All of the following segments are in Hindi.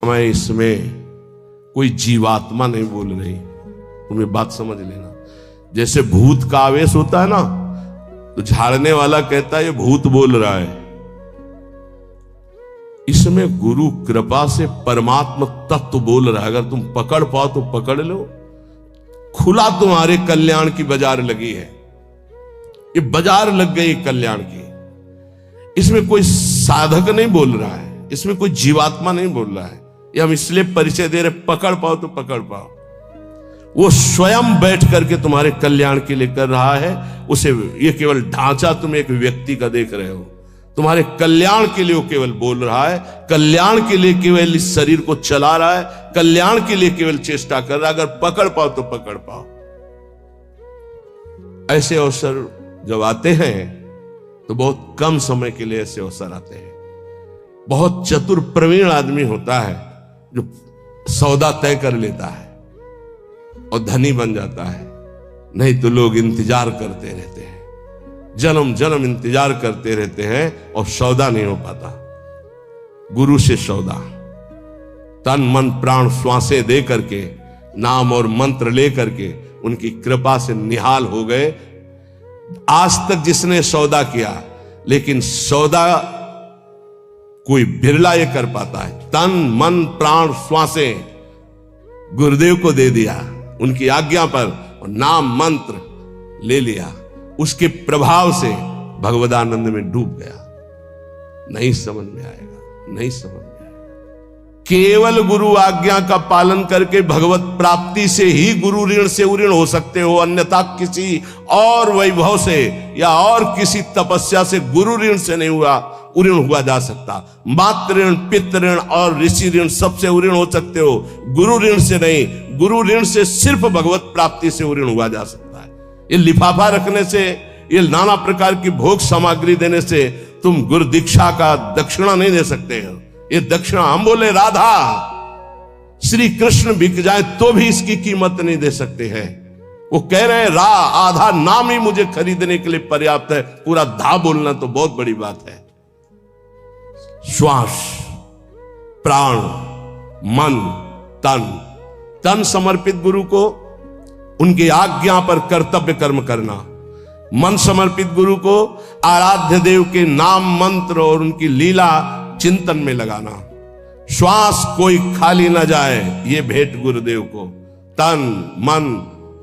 समय इसमें कोई जीवात्मा नहीं बोल रही। तुम्हें बात समझ लेना। जैसे भूत का आवेश होता है ना, तो झाड़ने वाला कहता है ये भूत बोल रहा है। इसमें गुरु कृपा से परमात्मा तत्व बोल रहा है। अगर तुम पकड़ पाओ तो पकड़ लो। खुला तुम्हारे कल्याण की बाजार लगी है। ये बाजार लग गई कल्याण की। इसमें कोई साधक नहीं बोल रहा है, इसमें कोई जीवात्मा नहीं बोल रहा है। ये हम इसलिए परिचय दे रहे, पकड़ पाओ तो पकड़ पाओ। वो स्वयं बैठ करके तुम्हारे कल्याण के लिए कर रहा है। उसे ये केवल ढांचा तुम एक व्यक्ति का देख रहे हो, तुम्हारे कल्याण के लिए वो केवल बोल रहा है। कल्याण के लिए केवल इस शरीर को चला रहा है, कल्याण के लिए केवल चेष्टा कर रहा है। अगर पकड़ पाओ तो पकड़ पाओ। ऐसे अवसर जब आते हैं तो बहुत कम समय के लिए ऐसे अवसर आते हैं। बहुत चतुर प्रवीण आदमी होता है जो सौदा तय कर लेता है और धनी बन जाता है। नहीं तो लोग इंतजार करते रहते हैं, जन्म जन्म इंतजार करते रहते हैं और सौदा नहीं हो पाता। गुरु से सौदा, तन मन प्राण श्वासें दे करके, नाम और मंत्र ले करके उनकी कृपा से निहाल हो गए। आज तक जिसने सौदा किया, लेकिन सौदा कोई बिरला ये कर पाता है। तन मन प्राण श्वासें गुरुदेव को दे दिया, उनकी आज्ञा पर, और नाम मंत्र ले लिया, उसके प्रभाव से भगवदानंद में डूब गया। नहीं समझ में आएगा, नहीं समझ में आएगा। केवल गुरु आज्ञा का पालन करके भगवत प्राप्ति से ही गुरु ऋण से उऋण हो सकते हो। अन्यथा किसी और वैभव से या और किसी तपस्या से गुरु ऋण से नहीं उऋण हुआ जा सकता। मातृ ऋण, पितृ ऋण और ऋषि ऋण सबसे उऋण हो सकते हो, गुरु ऋण से नहीं। गुरु ऋण से सिर्फ भगवत प्राप्ति से उऋण हुआ जा सकता है। ये लिफाफा रखने से, ये नाना प्रकार की भोग सामग्री देने से तुम गुरु दीक्षा का दक्षिणा नहीं दे सकते हो। ये दक्षिणा, हम बोले राधा श्री कृष्ण बिक जाए तो भी इसकी कीमत नहीं दे सकते हैं। वो कह रहे हैं आधा नाम ही मुझे खरीदने के लिए पर्याप्त है। पूरा धा बोलना तो बहुत बड़ी बात है। श्वास, प्राण, मन, तन समर्पित गुरु को, उनकी आज्ञा पर कर्तव्य कर्म करना। मन समर्पित गुरु को आराध्य देव के नाम मंत्र और उनकी लीला चिंतन में लगाना। श्वास कोई खाली ना जाए, ये भेंट गुरुदेव को। तन मन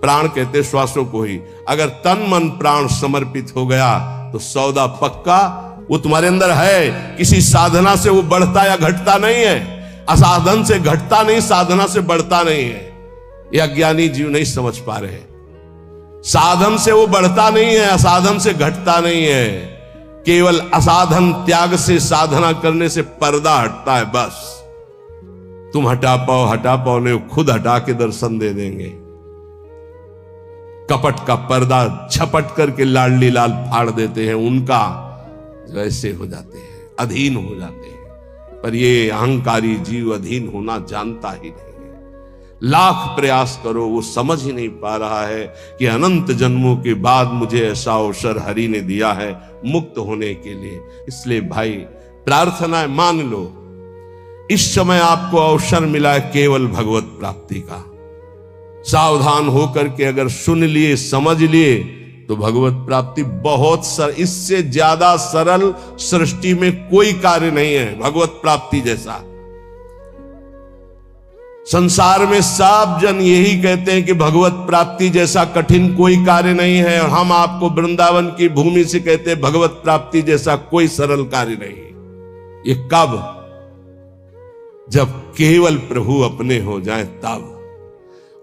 प्राण कहते श्वासों को ही। अगर तन मन प्राण समर्पित हो गया तो सौदा पक्का। वो तुम्हारे अंदर है, किसी साधना से वो बढ़ता या घटता नहीं है। असाधन से घटता नहीं, साधना से बढ़ता नहीं है। ये अज्ञानी जीव नहीं समझ पा रहे। साधन से वो बढ़ता नहीं है, असाधन से घटता नहीं है। केवल असाधन त्याग से साधना करने से पर्दा हटता है। बस तुम हटा पाओ नहीं, खुद हटा के दर्शन दे देंगे। कपट का पर्दा झपट करके लाडली लाल फाड़ देते हैं, उनका वैसे हो जाते हैं, अधीन हो जाते हैं। पर ये अहंकारी जीव अधीन होना जानता ही नहीं है। लाख प्रयास करो, वो समझ ही नहीं पा रहा है कि अनंत जन्मों के बाद मुझे ऐसा अवसर हरि ने दिया है मुक्त होने के लिए। इसलिए भाई प्रार्थना है, मान लो इस समय आपको अवसर मिला है केवल भगवत प्राप्ति का। सावधान होकर के अगर सुन लिए, समझ लिए तो भगवत प्राप्ति बहुत इससे ज्यादा सरल सृष्टि में कोई कार्य नहीं है भगवत प्राप्ति जैसा। संसार में सब जन यही कहते हैं कि भगवत प्राप्ति जैसा कठिन कोई कार्य नहीं है, और हम आपको वृंदावन की भूमि से कहते हैं भगवत प्राप्ति जैसा कोई सरल कार्य नहीं है। ये कब? जब केवल प्रभु अपने हो जाए तब।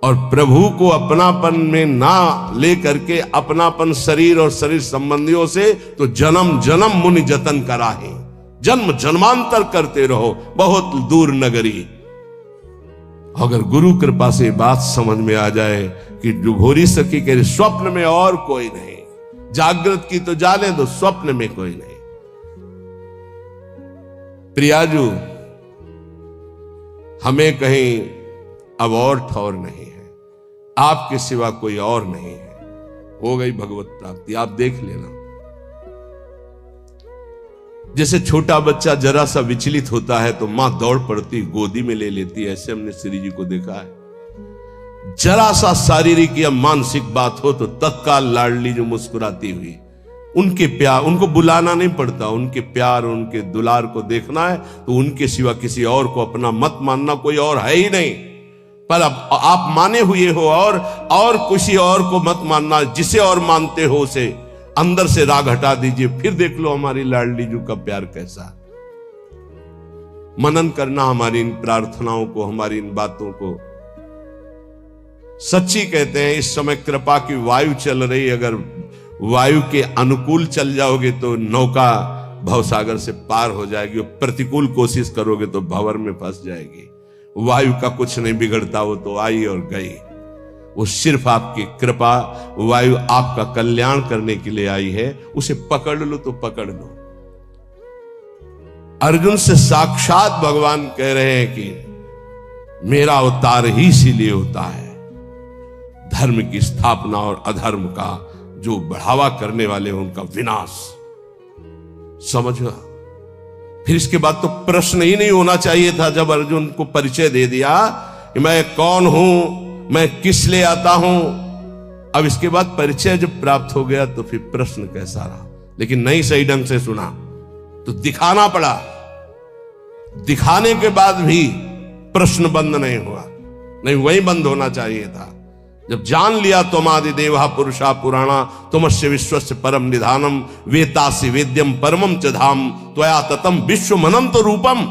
और प्रभु को अपनापन में ना लेकर के अपनापन शरीर और शरीर संबंधियों से तो जन्म जन्म मुनि जतन कराहे, जन्म जन्मांतर करते रहो बहुत दूर नगरी। अगर गुरु कृपा से बात समझ में आ जाए कि डुभोरी सखी के स्वप्न में और कोई नहीं, जागृत की तो जाने दो, स्वप्न में कोई नहीं। प्रियाजू, हमें कहीं अब और ठौर नहीं है, आपके सिवा कोई और नहीं है। हो गई भगवत प्राप्ति, आप देख लेना। जैसे छोटा बच्चा जरा सा विचलित होता है तो मां दौड़ पड़ती गोदी में ले लेती है, ऐसे हमने श्री जी को देखा है। जरा सा शारीरिक या मानसिक बात हो तो तत्काल लाडली जो मुस्कुराती हुई, उनके प्यार, उनको बुलाना नहीं पड़ता, उनके प्यार उनके दुलार को देखना है तो उनके सिवा किसी और को अपना मत मानना, कोई और है ही नहीं। पर अब आप माने हुए हो और किसी और को मत मानना, जिसे और मानते हो उसे अंदर से राग हटा दीजिए, फिर देख लो हमारी लाडली जू का प्यार कैसा। मनन करना हमारी इन प्रार्थनाओं को, हमारी इन बातों को। सच्ची कहते हैं इस समय कृपा की वायु चल रही, अगर वायु के अनुकूल चल जाओगे तो नौका भवसागर से पार हो जाएगी, और प्रतिकूल कोशिश करोगे तो भंवर में फंस जाएगी। वायु का कुछ नहीं बिगड़ता, वो तो आई और गई। वो सिर्फ आपकी कृपा, वायु आपका कल्याण करने के लिए आई है, उसे पकड़ लो तो पकड़ लो। अर्जुन से साक्षात भगवान कह रहे हैं कि मेरा अवतार ही इसीलिए होता है, धर्म की स्थापना और अधर्म का जो बढ़ावा करने वाले हैं उनका विनाश। समझा? फिर इसके बाद तो प्रश्न ही नहीं होना चाहिए था जब अर्जुन को परिचय दे दिया कि मैं कौन हूं, मैं किस लिए आता हूं। अब इसके बाद परिचय जब प्राप्त हो गया तो फिर प्रश्न कैसा रहा, लेकिन नहीं सही ढंग से सुना तो दिखाना पड़ा। दिखाने के बाद भी प्रश्न बंद नहीं हुआ, नहीं वही बंद होना चाहिए था। जब जान लिया त्वमादि देवा पुरुषा पुराणा तुमस्य विश्वस्य परम निधानम वेतासि वेद्यम परमम च धाम त्वया ततम विश्वमनंत रूपम।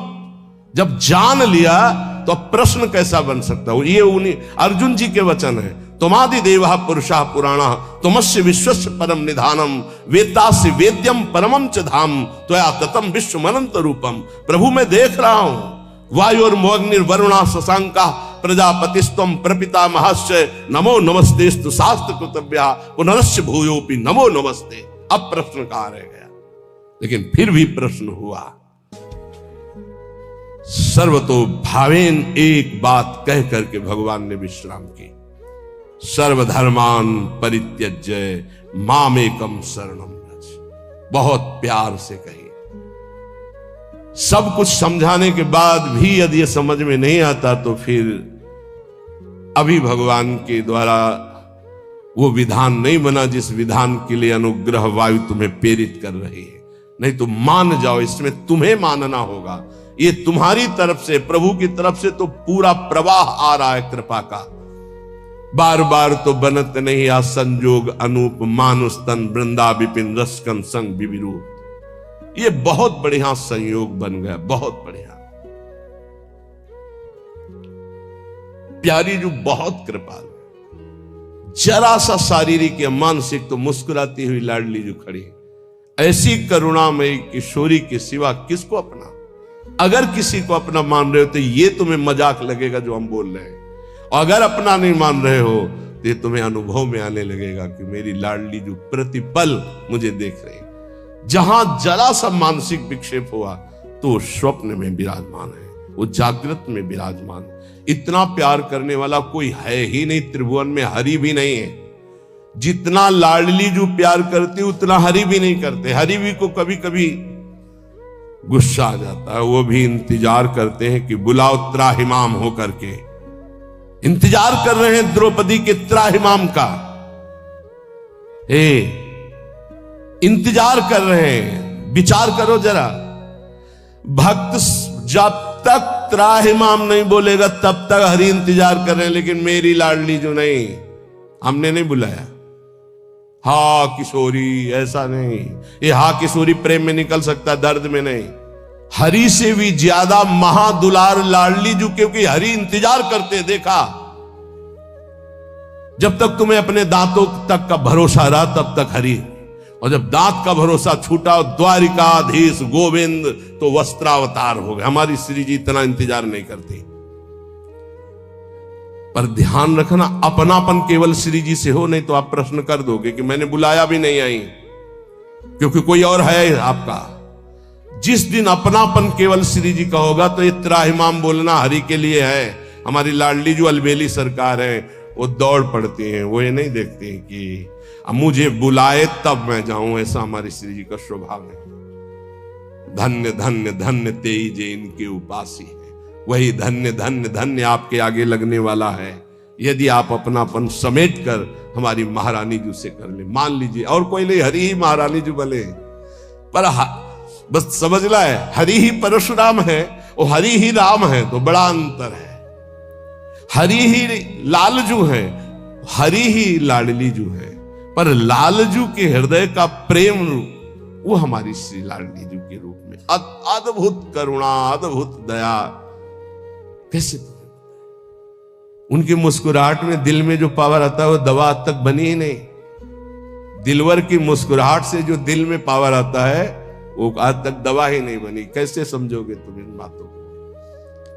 जब जान लिया तो प्रश्न कैसा बन सकता हो। ये उन्हीं अर्जुन जी के वचन है, त्वमादि देवा पुरुषा पुराणा तुमस्य विश्वस्य परम निधानम वेतासि वेद्यम परमम च धाम त्वया ततम विश्वमनंत रूपम। प्रभु मैं देख रहा हूं, वायुर्मोग्निर्वरुणा शशांका प्रजापतिस्त्वं प्रपितामहश्च नमो नमस्तेस्तु शास्त्र कृतव्या पुनरस्य भूयोपि नमो नमस्ते। अब प्रश्न कहां रह गया, लेकिन फिर भी प्रश्न हुआ। सर्वतो भावेन एक बात कह करके भगवान ने विश्राम की, सर्वधर्मान परित्यज्य मामेकम शरणम व्रज। बहुत प्यार से कही। सब कुछ समझाने के बाद भी यदि ये समझ में नहीं आता तो फिर अभी भगवान के द्वारा वो विधान नहीं बना जिस विधान के लिए अनुग्रह वायु तुम्हें प्रेरित कर रही है। नहीं तो मान जाओ, इसमें तुम्हें मानना होगा। ये तुम्हारी तरफ से, प्रभु की तरफ से तो पूरा प्रवाह आ रहा है कृपा का। बार बार तो बनत नहीं आ संजोग अनूप मानुष तन वृंदा विपिन रसकन संग विविरूप। ये बहुत बढ़िया संयोग बन गया, बहुत बढ़िया। प्यारी जो बहुत कृपालु, जरा सा शारीरिक या मानसिक तो मुस्कुराती हुई लाडली जो खड़ी, ऐसी करुणामयी किशोरी के सिवा किसको अपना। अगर किसी को अपना मान रहे हो तो ये तुम्हें मजाक लगेगा जो हम बोल रहे हैं, और अगर अपना नहीं मान रहे हो तो ये तुम्हें अनुभव में आने लगेगा कि मेरी लाडली जो प्रतिपल मुझे देख रही। जहां जरा सा मानसिक विक्षेप हुआ तो स्वप्न में विराजमान है, वो जागृत में विराजमान है। इतना प्यार करने वाला कोई है ही नहीं, त्रिभुवन में हरि भी नहीं है। जितना लाडली जो प्यार करती उतना हरि भी नहीं करते। हरि भी को कभी कभी गुस्सा आ जाता है, वो भी इंतजार करते हैं कि बुलाओ त्राहिमाम होकर के। इंतजार कर रहे हैं द्रौपदी के त्राहिमाम का, इंतजार कर रहे हैं। विचार करो जरा, भक्त जब तक त्राहिमाम नहीं बोलेगा तब तक हरि इंतजार कर रहे हैं, लेकिन मेरी लाडली जो नहीं, हमने नहीं बुलाया। हा किशोरी, ऐसा नहीं। ये हा किशोरी प्रेम में निकल सकता, दर्द में नहीं। हरि से भी ज्यादा महादुलार लाडली जो, क्योंकि हरि इंतजार करते देखा। जब तक तुम्हें अपने दांतों तक का भरोसा रहा तब तक हरि, और जब दांत का भरोसा छूटा द्वारिकाधीश गोविंद तो वस्त्रावतार हो गए। हमारी श्री जी इतना इंतजार नहीं करती। पर ध्यान रखना, अपनापन केवल श्री जी से हो, नहीं तो आप प्रश्न कर दोगे कि मैंने बुलाया भी नहीं आई, क्योंकि कोई और है आपका। जिस दिन अपनापन केवल श्री जी का होगा तो ये त्राहिमाम बोलना हरि के लिए है। हमारी लाडली जो अलबेली सरकार है वो दौड़ पड़ती हैं, वो ये नहीं देखती हैं कि अब मुझे बुलाए तब मैं जाऊं, ऐसा हमारी श्री जी का स्वभाव है। धन्य धन्य धन्य तेई जे इनके उपासी है। वही धन्य धन्य धन्य आपके आगे लगने वाला है यदि आप अपनापन समेट कर हमारी महारानी जी से कर ले। मान लीजिए और कोई नहीं, हरि ही महारानी जी बने, पर बस समझ ला है हरि ही परशुराम है और हरि ही राम है, तो बड़ा अंतर है। हरि ही लालजू है, हरि ही लाडली जू है, पर लालजू के हृदय का प्रेम रूप वो हमारी श्री लाडली जू के रूप में अद्भुत करुणा, अद्भुत दया। कैसे उनकी मुस्कुराहट में दिल में जो पावर आता है वो दवा आज तक बनी ही नहीं। दिलवर की मुस्कुराहट से जो दिल में पावर आता है वो आज तक दवा ही नहीं बनी। कैसे समझोगे तुम इन बातों को?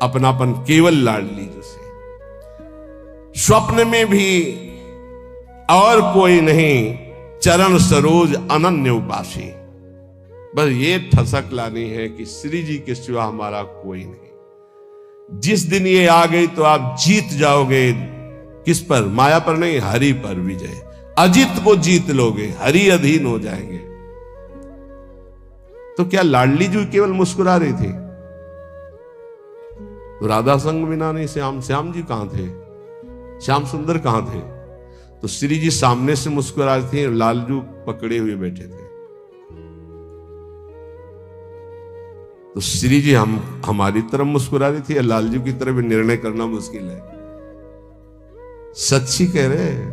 अपनापन केवल लाडली जू से। स्वप्न में भी और कोई नहीं, चरण सरोज अनन्य उपासी। बस ये ठसक लानी है कि श्री जी के सिवा हमारा कोई नहीं। जिस दिन ये आ गई तो आप जीत जाओगे। किस पर? माया पर नहीं, हरि पर विजय। अजित को जीत लोगे, हरि अधीन हो जाएंगे। तो क्या लाडली जी केवल मुस्कुरा रही थी? तो राधा संग बिना नहीं श्याम जी कहां थे? श्याम सुंदर कहां थे? तो श्री जी सामने से मुस्कुरा रही थी, लालजू पकड़े हुए बैठे थे। तो श्री जी हमारी तरफ मुस्कुरा रही थी या लालजू की तरफ? निर्णय करना मुश्किल है। सच्ची कह रहे हैं।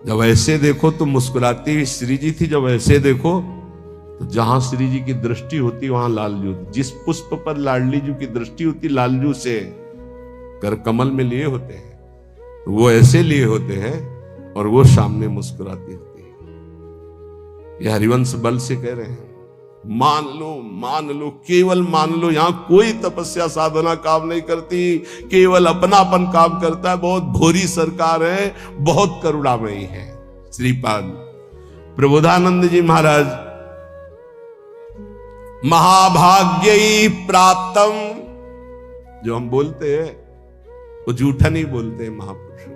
जब ऐसे देखो तो मुस्कुराती हुई श्री जी थी, जब ऐसे देखो तो जहां श्री जी की दृष्टि होती वहां लालजू। जिस पुष्प पर लाडली जू की दृष्टि होती लालजू से कर कमल में लिए होते हैं, तो वो ऐसे लिए होते हैं और वो सामने मुस्कुराती होती है। ये हरिवंश बल से कह रहे हैं। मान लो, केवल मान लो। यहां कोई तपस्या साधना काम नहीं करती, केवल अपनापन काम करता है। बहुत भोरी सरकार है, बहुत करुणामयी है। श्रीपाद प्रबोधानंद जी महाराज, महाभाग्यई प्राप्तम, जो हम बोलते हैं वो झूठा नहीं बोलते महापुरुषों।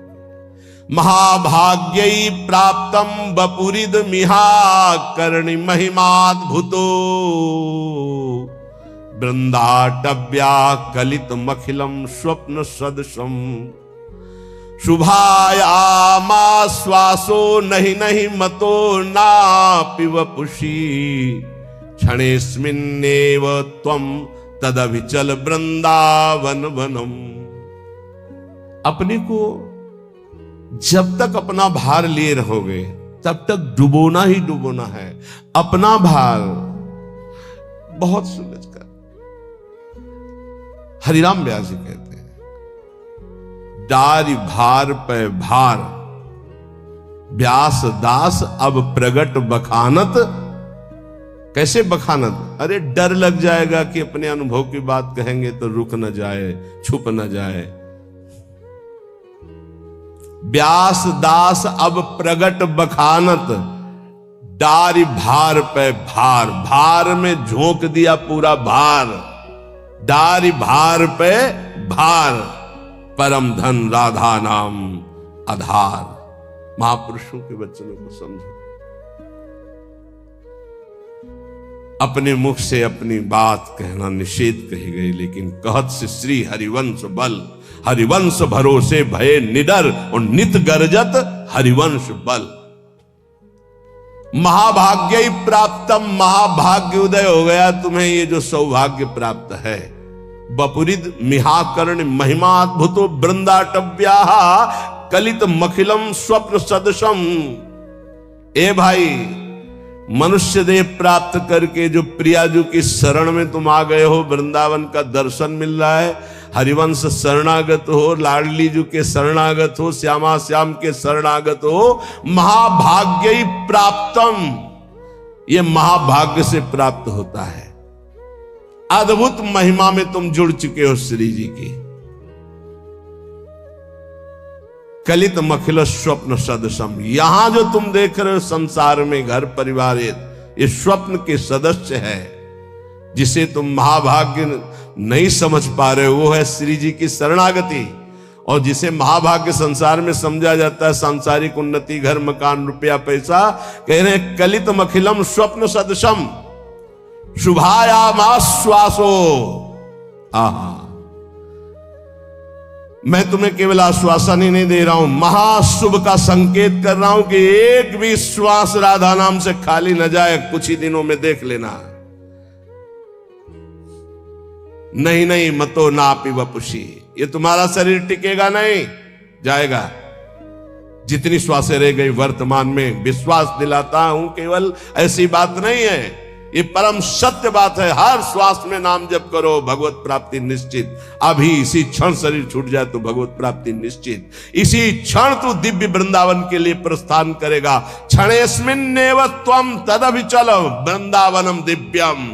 महाभाग्यई प्राप्तम बपुरिद मिहा कर्णि महिमाद्भुतो वृंदाटव्या कलित मखिलम स्वप्न सदृशम शुभायामाश्वासो नहीं नहीं मतो नापि वपुषी क्षणेस्मिन्नेव त्वं तदभिचल वृंदावन वनम। अपने को जब तक अपना भार लिए रहोगे तब तक डुबोना ही डुबोना है। अपना भार बहुत सुलझ कर। हरिराम व्यास जी कहते हैं, डारी भार पे भार व्यास दास अब प्रगट बखानत। कैसे बखानत? अरे डर लग जाएगा कि अपने अनुभव की बात कहेंगे तो रुक न जाए, छुप न जाए। व्यास दास अब प्रगट बखानत, डारी भार पे भार। भार में झोंक दिया पूरा भार, डारी भार पे भार। परम धन राधा नाम आधार। महापुरुषों के वचनों को समझो। अपने मुख से अपनी बात कहना निषेध कही गई, लेकिन कहत से श्री हरिवंश बल। हरिवंश भरोसे भय निडर और नित गर्जत हरिवंश बल। महाभाग्य प्राप्तम, महाभाग्य उदय हो गया तुम्हें, ये जो सौभाग्य प्राप्त है। बपुरिद मिहाकर्ण महिमाद्भुतो वृंदाटव्या कलित मखिलम स्वप्न सदृशम। ए भाई, मनुष्य देह प्राप्त करके जो प्रियाजू की शरण में तुम आ गए हो, वृंदावन का दर्शन मिल रहा है। हरिवंश शरणागत हो, लाडली जू के शरणागत हो, श्यामा श्याम के शरणागत हो। महाभाग्य प्राप्तम, ये महाभाग्य से प्राप्त होता है। अद्भुत महिमा में तुम जुड़ चुके हो श्री जी की। कलित मखिल स्वप्न सदृशम, यहां जो तुम देख रहे हो संसार में घर परिवार, ये स्वप्न के सदस्य है। जिसे तुम महाभाग्य नहीं समझ पा रहे हो वो है श्री जी की शरणागति। और जिसे महाभाग्य संसार में समझा जाता है सांसारिक उन्नति, घर मकान रुपया पैसा, कह रहे हैं कलित मखिलम स्वप्न सदृशम। शुभायामाश्वासो। आहा, मैं तुम्हें केवल आश्वासन ही नहीं दे रहा हूं, महाशुभ का संकेत कर रहा हूं कि एक भी श्वास राधा नाम से खाली न जाए। कुछ ही दिनों में देख लेना। नहीं नहीं मतो नापि वपुषी, ये तुम्हारा शरीर टिकेगा नहीं, जाएगा। जितनी श्वासें रह गई वर्तमान में, विश्वास दिलाता हूं केवल ऐसी बात नहीं है, ये परम सत्य बात है। हर श्वास में नाम जप करो, भगवत प्राप्ति निश्चित। अभी इसी क्षण शरीर छूट जाए तो भगवत प्राप्ति निश्चित। इसी क्षण तू दिव्य वृंदावन के लिए प्रस्थान करेगा। क्षणेस्मिन्नेव त्वं तदभिचल वृंदावनम दिव्यम।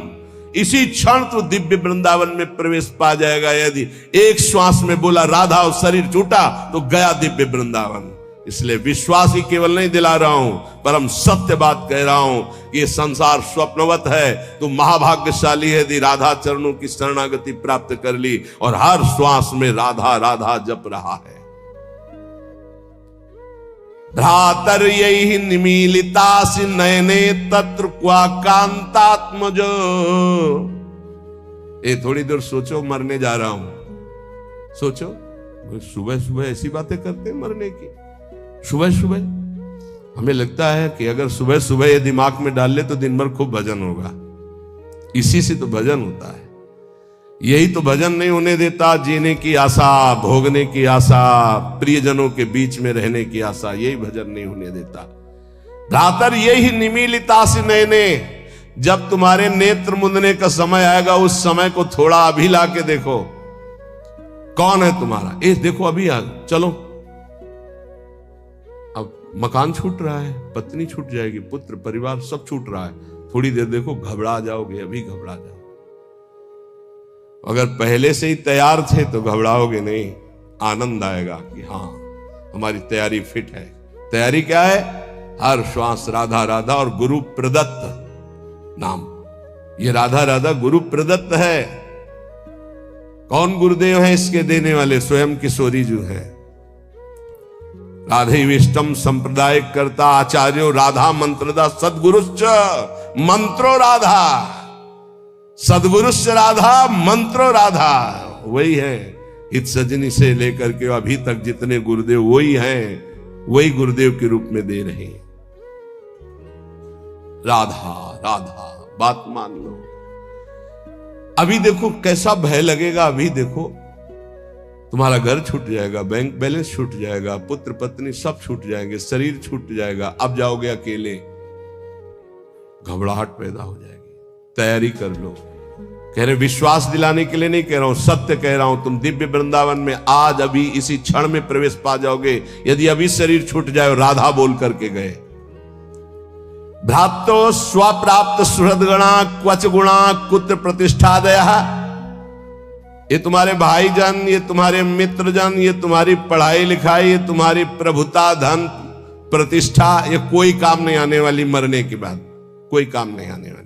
इसी क्षण तू दिव्य वृंदावन में प्रवेश पा जाएगा। यदि एक श्वास में बोला राधा और शरीर छूटा तो गया दिव्य वृंदावन। इसलिए विश्वास ही केवल नहीं दिला रहा हूं, परम सत्य बात कह रहा हूं कि ये संसार स्वप्नवत है। तू महाभाग्यशाली है यदि राधा चरणों की शरणागति प्राप्त कर ली और हर श्वास में राधा राधा जप रहा है। भ्रातर यही निमीलितासि नयने तत्र क्वा कांतात्मजो। ये थोड़ी देर सोचो, मरने जा रहा हूं। सोचो, सुबह सुबह ऐसी बातें करते हैं मरने की। सुबह सुबह हमें लगता है कि अगर सुबह सुबह ये दिमाग में डाल ले तो दिन भर खूब भजन होगा। इसी से तो भजन होता है। यही तो भजन नहीं होने देता जीने की आशा, भोगने की आशा, प्रियजनों के बीच में रहने की आशा, यही भजन नहीं होने देता। भ्रातर यही निमीलितासि नयने, जब तुम्हारे नेत्र मुंदने का समय आएगा उस समय को थोड़ा अभी ला के देखो। कौन है तुम्हारा? ए देखो अभी आ, चलो। अब मकान छूट रहा है, पत्नी छूट जाएगी, पुत्र परिवार सब छूट रहा है। थोड़ी देर देखो, घबरा जाओगे, अभी घबरा जाओ। अगर पहले से ही तैयार थे तो घबराओगे नहीं, आनंद आएगा कि हाँ हमारी तैयारी फिट है। तैयारी क्या है? हर श्वास राधा राधा और गुरु प्रदत्त नाम। ये राधा राधा गुरु प्रदत्त है। कौन गुरुदेव है इसके देने वाले? स्वयं किशोरी जी है। राधे विष्टम संप्रदाय करता आचार्यो राधा मंत्रदा सदगुरुश्च मंत्रो राधा। सदगुरुश्च राधा मंत्रो राधा। वही है इत सजनी से लेकर के अभी तक जितने गुरुदेव वही हैं, वही गुरुदेव के रूप में दे रहे हैं। राधा राधा, बात मान लो। अभी देखो कैसा भय लगेगा। अभी देखो तुम्हारा घर छूट जाएगा, बैंक बैलेंस छूट जाएगा, पुत्र पत्नी सब छूट जाएंगे, शरीर छूट जाएगा। अब जाओगे अकेले, घबराहट पैदा हो जाएगी। तैयारी कर लो। कह रहे विश्वास दिलाने के लिए नहीं कह रहा हूं, सत्य कह रहा हूं। तुम दिव्य वृंदावन में आज अभी इसी क्षण में प्रवेश पा जाओगे यदि अभी शरीर छूट जाए और राधा बोल करके गए। भ्रातो स्वप्राप्त सुहृदगणा क्वच गुणा कुत्र प्रतिष्ठादया। ये तुम्हारे भाईजन, ये तुम्हारे मित्रजन, ये तुम्हारी पढ़ाई लिखाई, ये तुम्हारी प्रभुता, धन, प्रतिष्ठा, ये कोई काम नहीं आने वाली। मरने के बाद कोई काम नहीं आने वाली।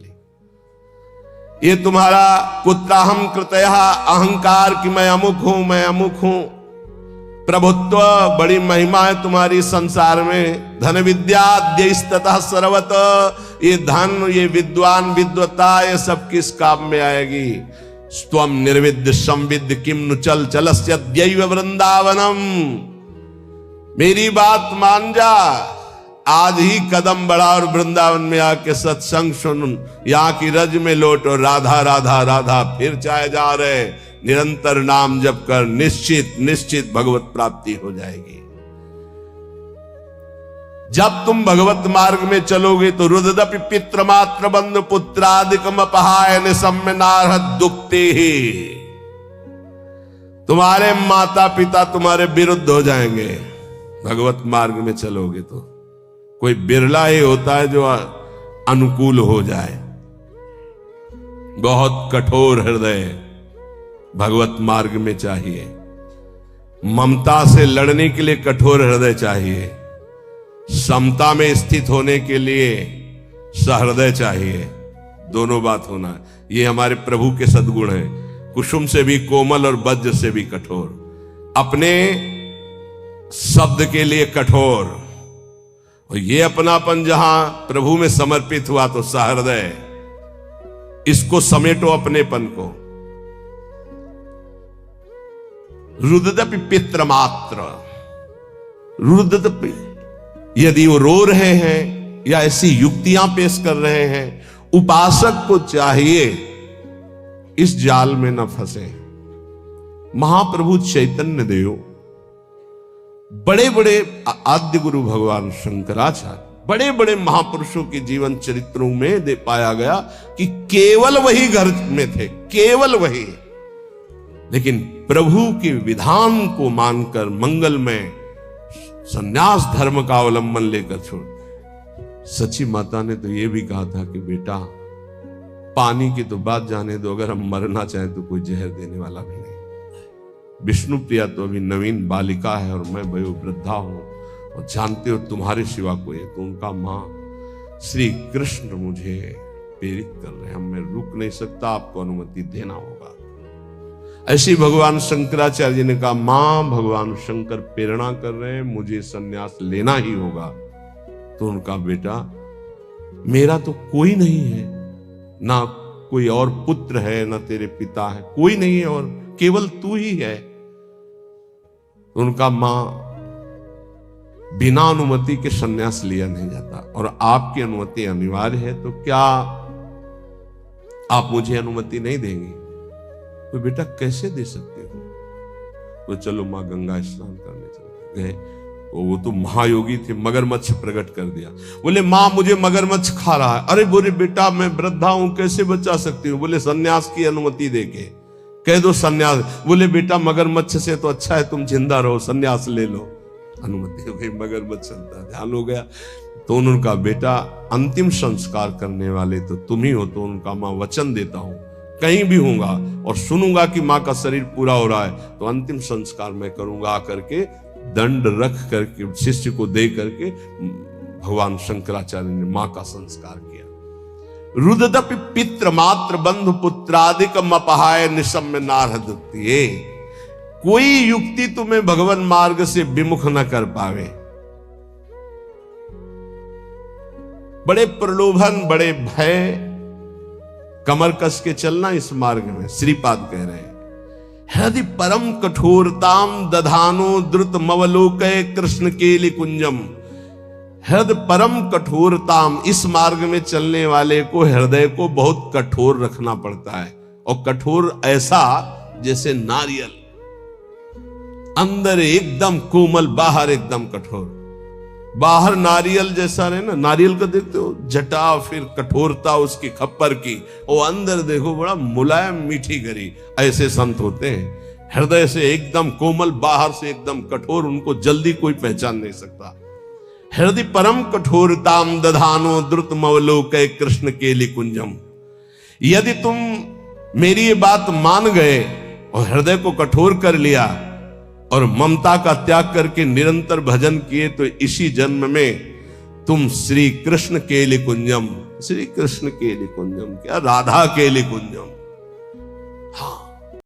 ये तुम्हारा कुत्राहम कृतयः अहंकार कि मैं अमुक हूं, मैं अमुक हूं, प्रभुत्व, बड़ी महिमा है तुम्हारी संसार में। धन विद्याद्यस्ततः सर्वत, ये धन, ये विद्वान, विद्वता, ये सब किस काम में आएगी? स्वम निर्विद्य संविद्य किम नु चल चलस्यद्यैव वृंदावनम। मेरी बात मान जा, आज ही कदम बढ़ा और वृंदावन में आके सत्संग सुन, यहां की रज में लौट और राधा राधा राधा फिर चाहे जा रहे। निरंतर नाम जप कर, निश्चित निश्चित भगवत प्राप्ति हो जाएगी। जब तुम भगवत मार्ग में चलोगे तो रुददपि पितृमात्र बंधु पुत्रादिकम अपहाय सम्यनारह दुखते ही। तुम्हारे माता पिता तुम्हारे विरुद्ध हो जाएंगे भगवत मार्ग में चलोगे तो। कोई बिरला ही होता है जो अनुकूल हो जाए। बहुत कठोर हृदय भगवत मार्ग में चाहिए। ममता से लड़ने के लिए कठोर हृदय चाहिए। समता में स्थित होने के लिए सहृदय चाहिए। दोनों बात होना, ये हमारे प्रभु के सद्गुण हैं। कुसुम से भी कोमल और वज्र से भी कठोर। अपने शब्द के लिए कठोर, और ये अपनापन जहां प्रभु में समर्पित हुआ तो सहृदय। इसको समेटो अपनेपन को। रुदतपि पित्र मात्र, रुदतपि, यदि वो रो रहे हैं या ऐसी युक्तियां पेश कर रहे हैं, उपासक को चाहिए इस जाल में न फंसे। महाप्रभु चैतन्य देव, बड़े बड़े आद्य गुरु भगवान शंकराचार्य, बड़े बड़े महापुरुषों के जीवन चरित्रों में दे पाया गया कि केवल वही घर में थे, केवल वही। लेकिन प्रभु के विधान को मानकर मंगलमय संन्यास धर्म का अवलंबन लेकर छोड़। सची माता ने तो यह भी कहा था कि बेटा पानी की तो बात जाने दो, अगर हम मरना चाहें तो कोई जहर देने वाला भी नहीं। विष्णु प्रिया तो अभी नवीन बालिका है और मैं वयोवृद्धा हूं और जानते हो तुम्हारे सिवा कोई है। तो उनका मां श्री कृष्ण मुझे प्रेरित कर रहे हैं, मैं रुक नहीं सकता, आपको अनुमति देना होगा। ऐसी भगवान शंकराचार्य जी ने कहा, मां भगवान शंकर प्रेरणा कर रहे हैं, मुझे संन्यास लेना ही होगा। तो उनका बेटा मेरा तो कोई नहीं है, ना कोई और पुत्र है, ना तेरे पिता है, कोई नहीं है और केवल तू ही है। उनका मां बिना अनुमति के संन्यास लिया नहीं जाता और आपकी अनुमति अनिवार्य है, तो क्या आप मुझे अनुमति नहीं देंगे? तो बेटा कैसे दे सकते हो? तो चलो मां गंगा स्नान करने चले गए। वो तो महायोगी थे, मगरमच्छ प्रकट कर दिया। बोले मां मुझे मगरमच्छ खा रहा है। अरे बोले बेटा मैं वृद्धा हूं, कैसे बचा सकती हूँ? बोले सन्यास की अनुमति देके कह दो सन्यास। बोले बेटा मगरमच्छ से तो अच्छा है तुम जिंदा रहो, सन्यास ले लो। अनुमति हो गई, मगरमच्छ चलता, ध्यान हो गया। तो उनका बेटा अंतिम संस्कार करने वाले तो तुम ही हो। तो उनका मां वचन देता हूं कहीं भी होऊंगा और सुनूंगा कि मां का शरीर पूरा हो रहा है तो अंतिम संस्कार मैं करूंगा। आकर के दंड रख करके शिष्य को दे करके भगवान शंकराचार्य ने मां का संस्कार किया। रुददपि पित्र मात्र बंधु पुत्रादिकम अपहाय निशम्य नारहदुक्तिये। कोई युक्ति तुम्हें भगवान मार्ग से विमुख न कर पावे। बड़े प्रलोभन, बड़े भय, कमर कस के चलना इस मार्ग में। श्रीपाद कह रहे हैं, हृदय परम कठोरताम दधानो द्रुत मवलोकय कृष्ण केलि कुंजम। हृदय परम कठोरताम, इस मार्ग में चलने वाले को हृदय को बहुत कठोर रखना पड़ता है। और कठोर ऐसा जैसे नारियल, अंदर एकदम कोमल, बाहर एकदम कठोर। बाहर नारियल जैसा रहे ना, नारियल को देखते हो जटा, फिर कठोरता उसकी खप्पर की, और अंदर देखो बड़ा मुलायम मीठी गरी। ऐसे संत होते हैं, हृदय से एकदम कोमल, बाहर से एकदम कठोर, उनको जल्दी कोई पहचान नहीं सकता। हृदय परम कठोरताम दधानो द्रुत मवलोकय कृष्ण केलि कुंजम। यदि तुम मेरी ये बात मान गए और हृदय को कठोर कर लिया और ममता का त्याग करके निरंतर भजन किए, तो इसी जन्म में तुम श्री कृष्ण केलि कुंजम, श्री कृष्ण केलि कुंजम क्या, राधा केलि कुंजम, हाँ